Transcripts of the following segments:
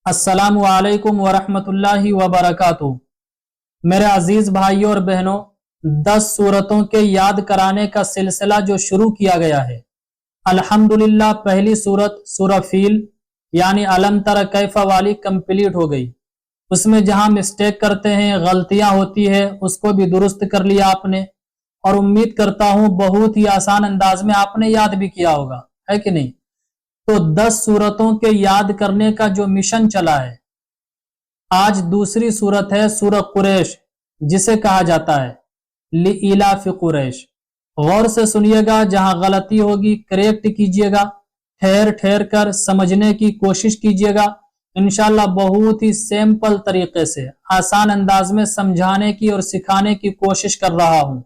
अस्सलामु अलैकुम वरहमतुल्लाहि वबरकातुहू। मेरे अजीज भाइयों और बहनों, 10 सूरतों के याद कराने का सिलसिला जो शुरू किया गया है, अल्हम्दुलिल्लाह पहली सूरत सूरह फील यानी अलम तर कैफ वाली कंप्लीट हो गई। उसमें जहां मिस्टेक करते हैं, गलतियां होती है, उसको भी दुरुस्त कर लिया आपने, और उम्मीद करता हूं बहुत ही आसान अंदाज में आपने याद भी किया होगा, है कि नहीं। तो 10 सूरतों के याद करने का जो मिशन चला है, आज दूसरी सूरत है सूरह कुरैश, जिसे कहा जाता है लिइलाफि कुरैश। गौर से सुनिएगा, जहां गलती होगी करेक्ट कीजिएगा, ठहर ठहर कर समझने की कोशिश कीजिएगा। इंशाल्लाह बहुत ही सिंपल तरीके से आसान अंदाज में समझाने की और सिखाने की कोशिश कर रहा हूं,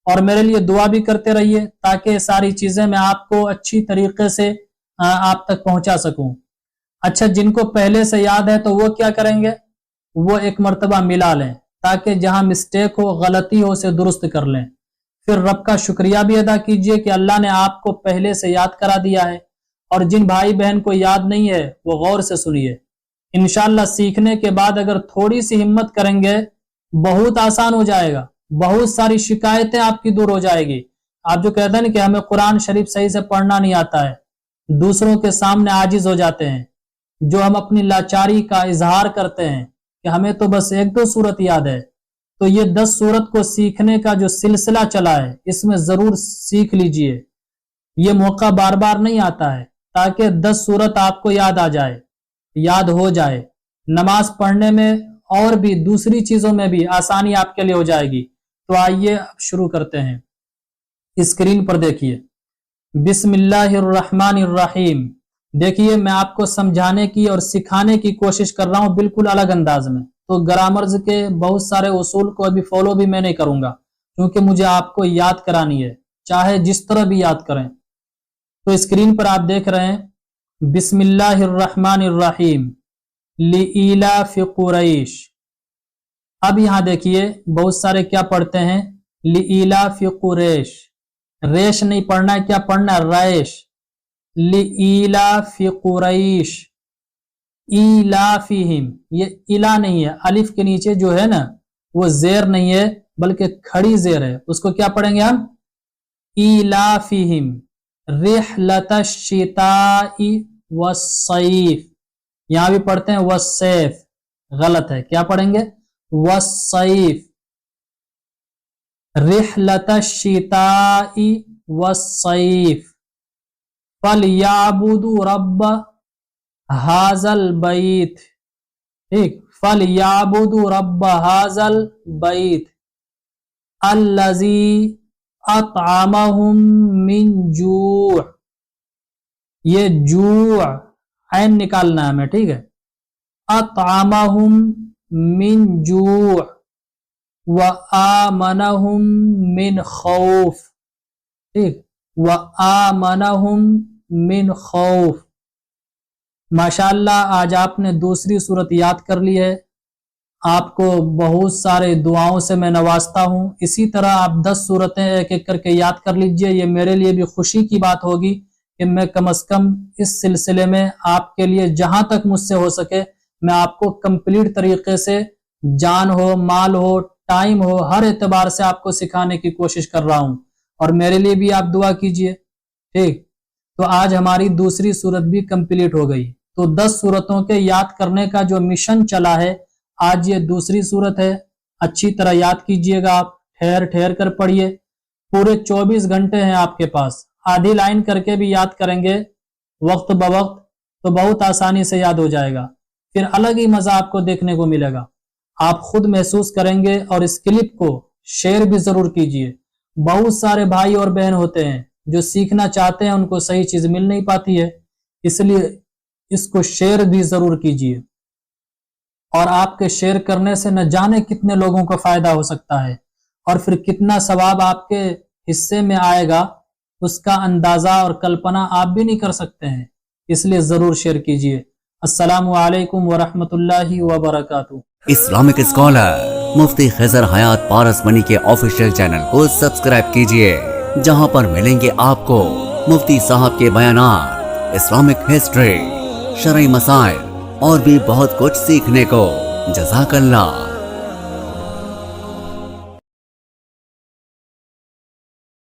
और मेरे लिए दुआ भी करते रहिए ताकि सारी चीजें मैं आपको अच्छी तरीके से आप तक पहुंचा सकूं। अच्छा, जिनको पहले से याद है तो वो क्या करेंगे, वो एक मर्तबा मिला लें ताकि जहां मिस्टेक हो, गलती हो, उसे दुरुस्त कर लें। फिर रब का शुक्रिया भी अदा कीजिए कि अल्लाह ने आपको पहले से याद करा दिया है। और जिन भाई बहन को याद नहीं है वो गौर से सुनिए। इंशाल्लाह सीखने के बाद अगर थोड़ी सी हिम्मत करेंगे बहुत आसान हो जाएगा, बहुत सारी शिकायतें आपकी दूर हो जाएगी। आप जो कहते हैं ना कि हमें कुरान शरीफ सही से पढ़ना नहीं आता है, दूसरों के सामने आजिज हो जाते हैं, जो हम अपनी लाचारी का इजहार करते हैं कि हमें तो बस 1-2 सूरत याद है, तो ये 10 सूरत को सीखने का जो सिलसिला चला है, इसमें जरूर सीख लीजिए। ये मौका बार बार नहीं आता है, ताकि 10 सूरत आपको याद आ जाए, याद हो जाए। नमाज पढ़ने में और भी दूसरी चीजों में भी आसानी आपके लिए हो जाएगी। तो आइए अब शुरू करते हैं। स्क्रीन पर देखिए, बिस्मिल्लाहिर्रहमानिर्रहीम। देखिए, मैं आपको समझाने की और सिखाने की कोशिश कर रहा हूं बिल्कुल अलग अंदाज में। तो ग्रामर्स के बहुत सारे उसूल को अभी फॉलो भी मैं नहीं करूंगा, क्योंकि मुझे आपको याद करानी है, चाहे जिस तरह भी याद करें। तो स्क्रीन पर आप देख रहे हैं बिस्मिल्लाहिर्रहमानिर्रहीम लिइलाफि कुरैश। अब यहां देखिए बहुत सारे क्या पढ़ते हैं, लिइलाफि कुरैश। रेश नहीं पढ़ना है, क्या पढ़ना है, रैश। लिइलाफि कुरैश, इलाफिहिम, ये इला नहीं है, अलिफ के नीचे जो है ना वो जेर नहीं है बल्कि खड़ी जेर है, उसको क्या पढ़ेंगे हम, इलाफिहिम रिहलतश शिताई वस्सैफ। यहां भी पढ़ते हैं वस्सैफ, गलत है, क्या पढ़ेंगे, वस्सैफ। रिहलतश शिताई वस्सैफ फलयाबुदु रब्ब हाजल बैत। ठीक, फलयाबुदु रब्ब हाजल बैत अल्लज़ी अतअमहुम मिन जू'। ये जू' ऐन निकालना है हमें, ठीक है। अतअमहुम मिन जू' व आमनहुम मिन खौफ। ठीक, व आमनहुम मिन खौफ। माशाअल्लाह, आज आपने दूसरी सूरत याद कर ली है। आपको बहुत सारे दुआओं से मैं नवाजता हूं। इसी तरह आप 10 सूरतें एक एक करके याद कर लीजिए। ये मेरे लिए भी खुशी की बात होगी कि मैं कम से कम इस सिलसिले में आपके लिए जहां तक मुझसे हो सके मैं आपको कंप्लीट तरीके से, जान हो, माल हो, टाइम हो, हर एतबार से आपको सिखाने की कोशिश कर रहा हूं। और मेरे लिए भी आप दुआ कीजिए। ठीक, तो आज हमारी दूसरी सूरत भी कंप्लीट हो गई। तो 10 सूरतों के याद करने का जो मिशन चला है, आज ये दूसरी सूरत है। अच्छी तरह याद कीजिएगा, आप ठहर ठहर कर पढ़िए। पूरे 24 घंटे हैं आपके पास, आधी लाइन करके भी याद करेंगे वक्त बवक्त तो बहुत आसानी से याद हो जाएगा। फिर अलग ही मजा आपको देखने को मिलेगा, आप खुद महसूस करेंगे। और इस क्लिप को शेयर भी जरूर कीजिए। बहुत सारे भाई और बहन होते हैं जो सीखना चाहते हैं, उनको सही चीज मिल नहीं पाती है, इसलिए इसको शेयर भी जरूर कीजिए। और आपके शेयर करने से न जाने कितने लोगों को फायदा हो सकता है, और फिर कितना सवाब आपके हिस्से में आएगा, उसका अंदाजा और कल्पना आप भी नहीं कर सकते हैं। इसलिए जरूर शेयर कीजिए। अस्सलामु अलैकुम वरहमतुल्लाहि वबरकातुहू। इस्लामिक स्कॉलर मुफ्ती खिजर हयात पारसमनी के ऑफिशियल चैनल को सब्सक्राइब कीजिए, जहां पर मिलेंगे आपको मुफ्ती साहब के बयानात, इस्लामिक हिस्ट्री, शरई मसाइल, اور بھی بہت کچھ سیکھنے کو۔ جزاک اللہ۔